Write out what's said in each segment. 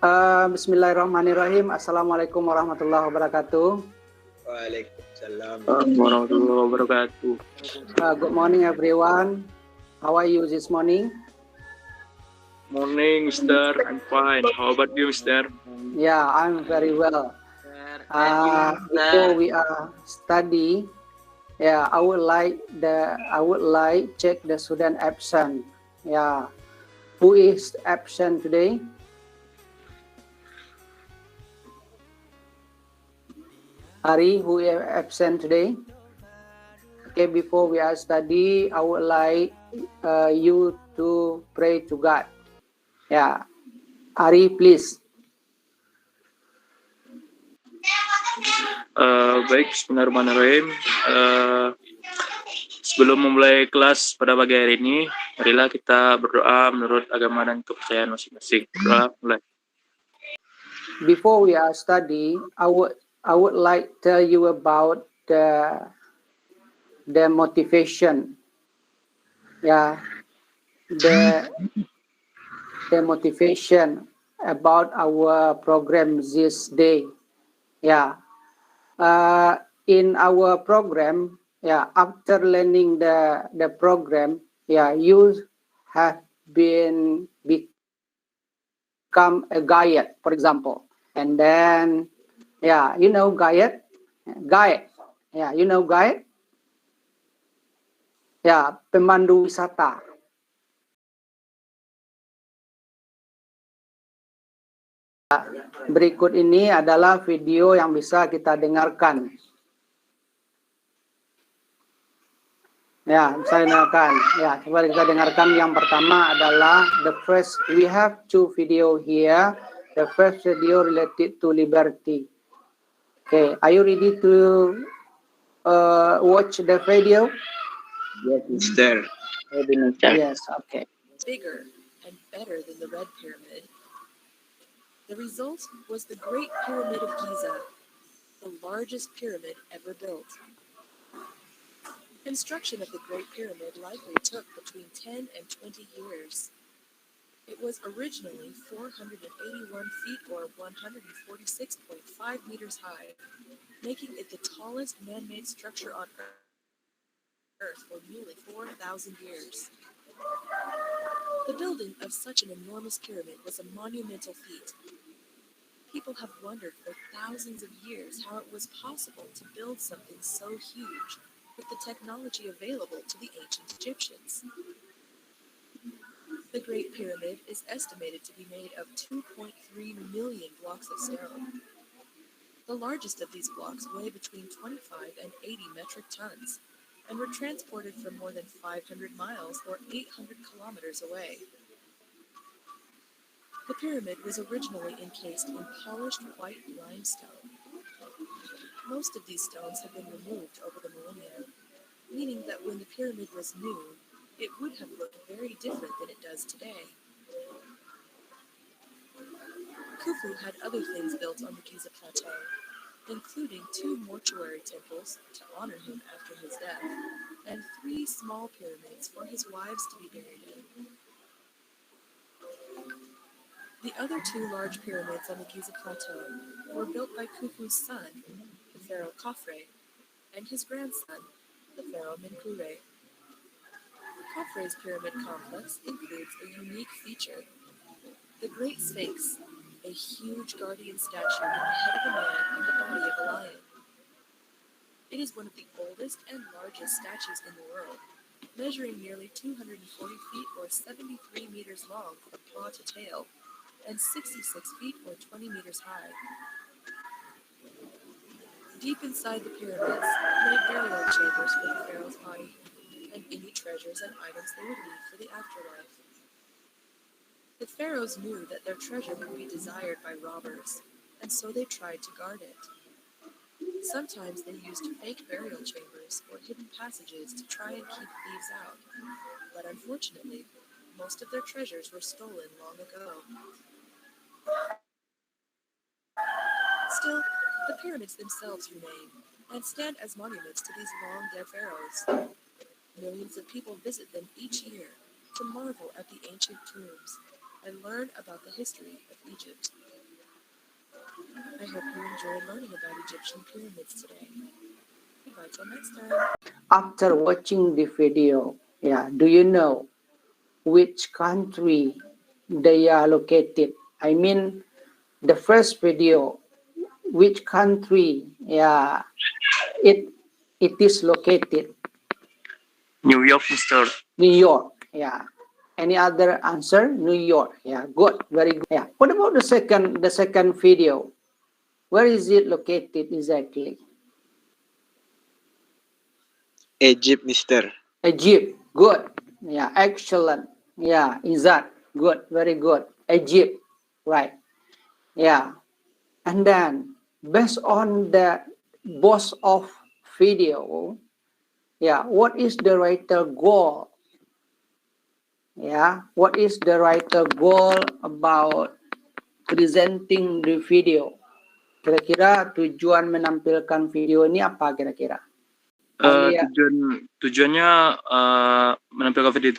Bismillahirrahmanirrahim. Assalamualaikum warahmatullahi wabarakatuh. Waalaikumsalam. Warahmatullahi wabarakatuh. Good morning, everyone. How are you this morning? Morning, Mister. I'm fine. How about you, Mister? Yeah, I'm very well. Before we study, I would like check the student absent. Yeah, who is absent today? Ari, who is absent today? Okay, before we are study, I would like you to pray to God. Yeah, Ari, please. Baik, Bismillahirrahmanirrahim. Sebelum memulai kelas pada pagi hari ini, marilah kita berdoa menurut agama dan kepercayaan masing-masing. Berdoa mulai. Before we are study, I would like tell you about the motivation. Yeah, the motivation about our program this day. Yeah, in our program, after learning the program, you have become a guide, for example. And then, you know guide? Guide. Yeah, you know guide? Ya, pemandu wisata. Berikut ini adalah video yang bisa kita dengarkan. Ya, saya dengarkan. Ya, coba kita dengarkan. Yang pertama adalah we have two video here. The first video related to liberty. Okay, are you ready to watch the video? Yes, Mister. Yes, okay. Bigger and better than the Red Pyramid. The result was the Great Pyramid of Giza, the largest pyramid ever built. Construction of the Great Pyramid likely took between 10 and 20 years. It was originally 481 feet or 146.5 meters high, making it the tallest man-made structure on Earth for nearly 4,000 years. The building of such an enormous pyramid was a monumental feat. People have wondered for thousands of years how it was possible to build something so huge with the technology available to the ancient Egyptians. The Great Pyramid is estimated to be made of 2.3 million blocks of stone. The largest of these blocks weigh between 25 and 80 metric tons and were transported from more than 500 miles or 800 kilometers away. The pyramid was originally encased in polished white limestone. Most of these stones have been removed over the millennia, meaning that when the pyramid was new, it would have looked very different than it does today. Khufu had other things built on the Giza Plateau, including 2 mortuary temples to honor him after his death, and 3 small pyramids for his wives to be buried in. The other 2 large pyramids on the Giza Plateau were built by Khufu's son, the pharaoh Khafre, and his grandson, the pharaoh Menkaure. Khafre's pyramid complex includes a unique feature: the Great Sphinx, a huge guardian statue with the head of a man and the body of a lion. It is one of the oldest and largest statues in the world, measuring nearly 240 feet or 73 meters long from paw to tail, and 66 feet or 20 meters high. Deep inside the pyramids lay burial chambers for the pharaoh's body, and any treasures and items they would leave for the afterlife. The pharaohs knew that their treasure could be desired by robbers, and so they tried to guard it. Sometimes they used fake burial chambers or hidden passages to try and keep thieves out, but unfortunately, most of their treasures were stolen long ago. Still, the pyramids themselves remain, and stand as monuments to these long-dead pharaohs. Millions of people visit them each year to marvel at the ancient tombs and learn about the history of Egypt. I hope you enjoyed learning about Egyptian pyramids today. Bye till next time. After watching the video, do you know which country they are located? I mean, the first video, which country, it is located? New York, Mister. New York, Any other answer? New York, good, very good. What about the second video? Where is it located exactly? Egypt, Mister. Egypt, good. Excellent. Izat, good, very good. Egypt, right. And then based on the both of video, what is the writer goal? What is the writer goal about presenting the video? Kira-kira tujuan menampilkan video ini apa kira-kira? Tujuannya menampilkan video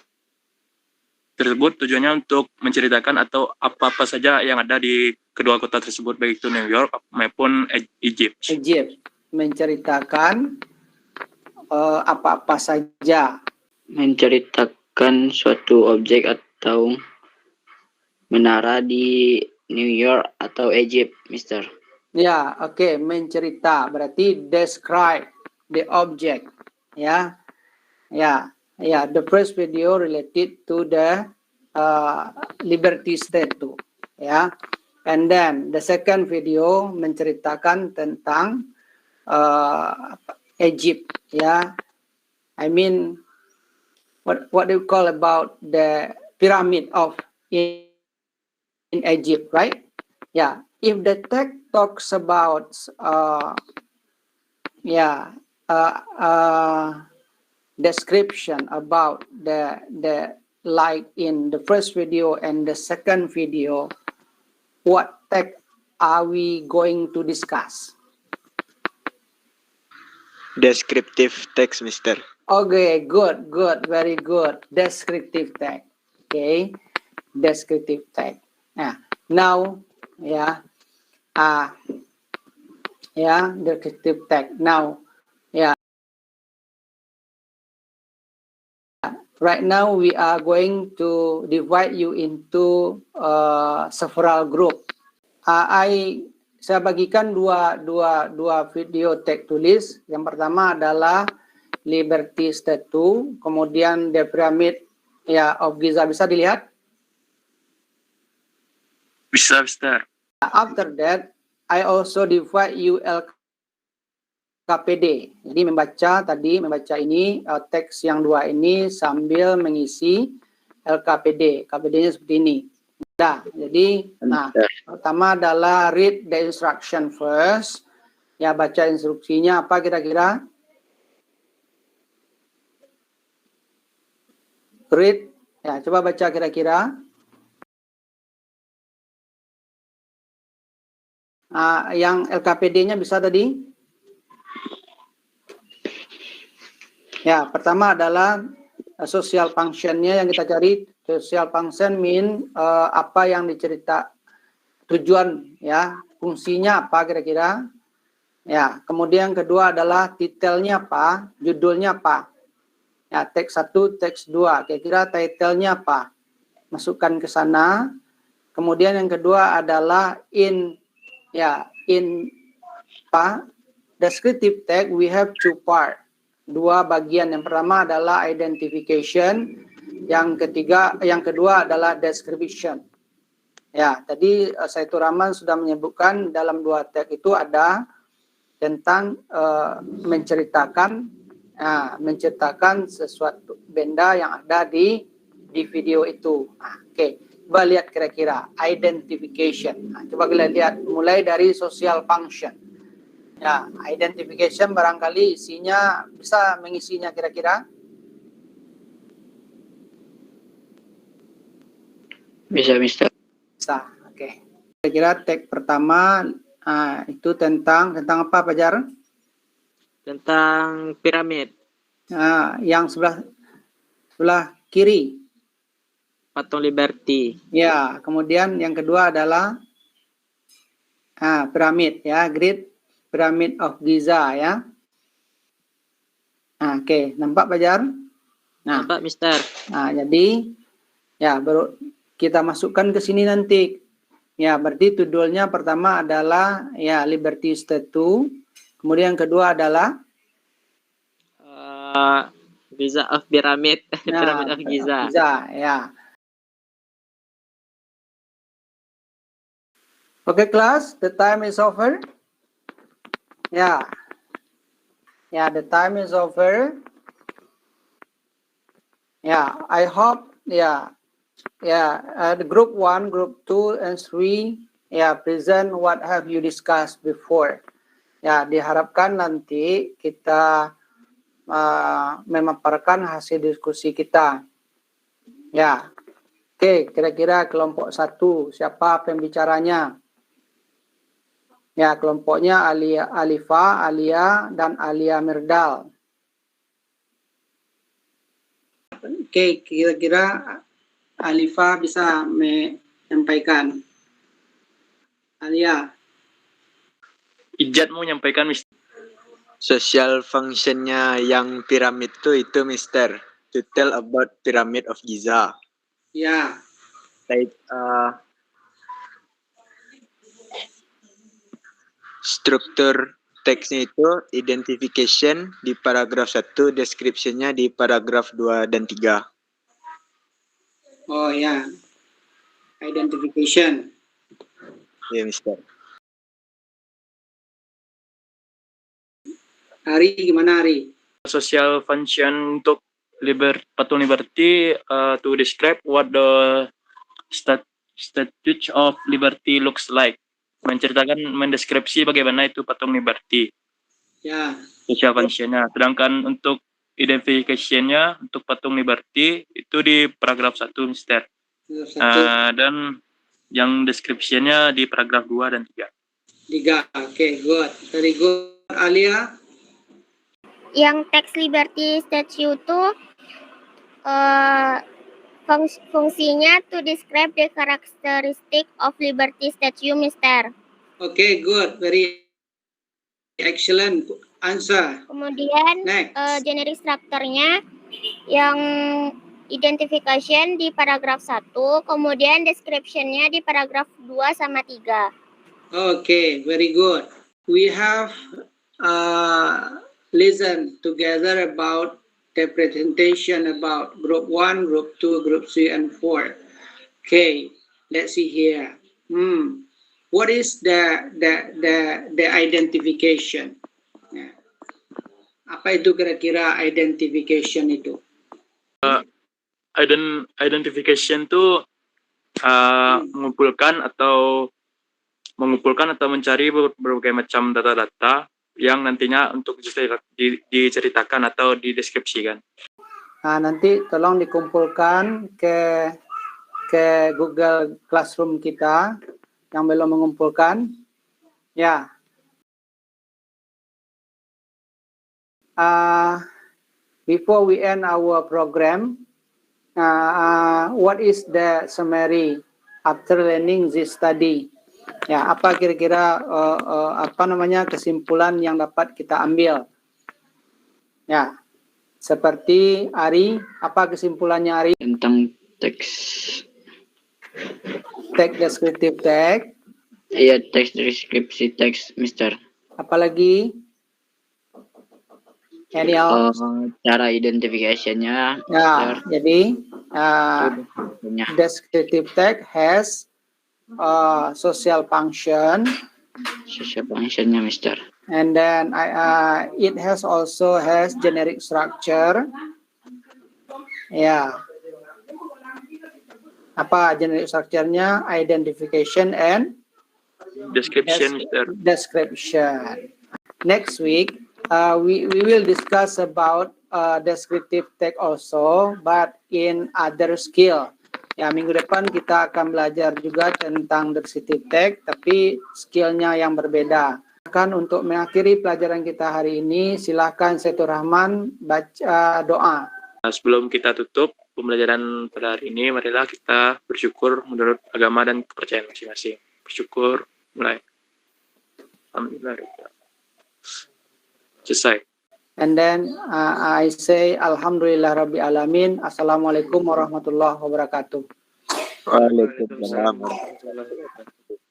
tersebut tujuannya untuk menceritakan atau apa-apa saja yang ada di kedua kota tersebut, baik itu New York maupun Egypt. Menceritakan apa-apa saja. Menceritakan suatu objek atau menara di New York atau Egypt, Mister. Oke. Mencerita berarti describe the object. The first video related to the Liberty Statue. And then the second video menceritakan tentang Egypt. I mean, what do you call about the pyramid of in Egypt, right? If the text talks about description about the like in the first video and the second video, what text are we going to discuss? Descriptive text, Mister. Okay, good, very good. Descriptive text. Okay, descriptive text. Now, descriptive text. Now, right now we are going to divide you into several group. Saya bagikan dua video teks tulis. Yang pertama adalah Liberty Statue, kemudian the Pyramid of Giza. Bisa dilihat? Bisa, Mister. After that, I also divide you LKPD. Jadi membaca ini teks yang dua ini sambil mengisi LKPD. KPD-nya seperti ini. Jadi pertama adalah read the instruction first. Baca instruksinya apa kira-kira? Read. Coba baca kira-kira. Yang LKPD-nya bisa tadi? Pertama adalah social function-nya yang kita cari. Social function mean apa yang dicerita, tujuan, fungsinya apa kira-kira. Kemudian kedua adalah titelnya apa, judulnya apa. Teks 1, teks 2, kira-kira titlenya apa? Masukkan ke sana. Kemudian yang kedua adalah descriptive text we have two part. Dua bagian. Yang pertama adalah identification, yang kedua adalah description. Tadi Saiful Rahman sudah menyebutkan dalam dua teks itu ada tentang menceritakan sesuatu benda yang ada di video itu. Oke. Coba lihat kira-kira identification. Coba kita lihat mulai dari social function. Identification barangkali isinya bisa mengisinya kira-kira. Bisa, Mister. Bisa. Oke. Kira-kira teks pertama itu tentang apa, Fajar? Tentang piramid. Yang sebelah kiri. Patung Liberty. Kemudian yang kedua adalah Piramid ya, Great Pyramid of Giza ya. Oke, nampak Fajar? Nampak, Mister. Jadi ya baru kita masukkan ke sini nanti. Ya, berarti tudulnya pertama adalah ya Liberty Statue, kemudian yang kedua adalah Giza of Pyramid, Pyramid of Giza. Ya. Okay, class, the time is over. Yeah, the time is over. Yeah, I hope, the group 1, group 2, and 3, present what have you discussed before. Ya, diharapkan nanti kita memaparkan hasil diskusi kita. Ya, oke, kira-kira kelompok 1, siapa pembicaranya? Ya, kelompoknya Alifa, Alia, dan Alia Mirdal. Oke, kira-kira Alifa bisa menyampaikan. Alia. Ijat mau menyampaikan, Mister. Social functionnya yang piramid itu Mister. To tell about Pyramid of Giza. Ya. Like struktur teksnya itu identification di paragraf 1, description-nya di paragraf 2 dan 3. Oh ya. Identification. Ya, Mister. Hari gimana Hari? Social function untuk patung Liberty to describe what the Statue of Liberty looks like. Mendeskripsi bagaimana itu patung Liberty. Ya. Social function-nya. Sedangkan untuk identification-nya untuk patung Liberty itu di paragraf 1, Mister. Dan yang description-nya di paragraf 2 dan 3. 3. Oke, good. Very good. Alia? Yang teks Liberty Statue itu fungsinya to describe the characteristic of Liberty Statue, Mister. Okay, good. Very excellent answer. Kemudian generic structure-nya yang identification di paragraf 1, kemudian description-nya di paragraf 2 sama 3. Okay, very good. We have listen together about the presentation about group 1, group 2, group 3, and 4. Okay, let's see here. What is the identification? Apa itu kira-kira identification itu? Identification itu mengumpulkan atau mencari berbagai macam data-data yang nantinya untuk diceritakan atau dideskripsikan. Nah, nanti tolong dikumpulkan ke Google Classroom kita yang belum mengumpulkan. Ya. Before we end our program, what is the summary after learning this study? Ya, apa kira-kira kesimpulan yang dapat kita ambil? Ya, seperti Ari, apa kesimpulannya Ari? Tentang teks. Teks deskriptif teks. Iya, teks deskripsi teks, Mister. Apalagi? Any else? Cara identification-nya. Ya, jadi descriptive text has social function. Social function-nya, Mister. And then it also has generic structure. Ya. Apa generic structure-nya? Identification and description, Mister. Description. Next week, we will discuss about descriptive text also, but in other skill. Ya, minggu depan kita akan belajar juga tentang descriptive text, tapi skillnya yang berbeda. Untuk mengakhiri pelajaran kita hari ini, silakan Setur Rahman baca doa. Sebelum kita tutup pembelajaran pada hari ini, marilah kita bersyukur menurut agama dan kepercayaan masing-masing. Bersyukur, mulai. Alhamdulillah. Selesai. And then I say Alhamdulillah Rabbil Alamin. Assalamualaikum warahmatullahi wabarakatuh. Waalaikumsalam. Waalaikumsalam warahmatullahi wabarakatuh.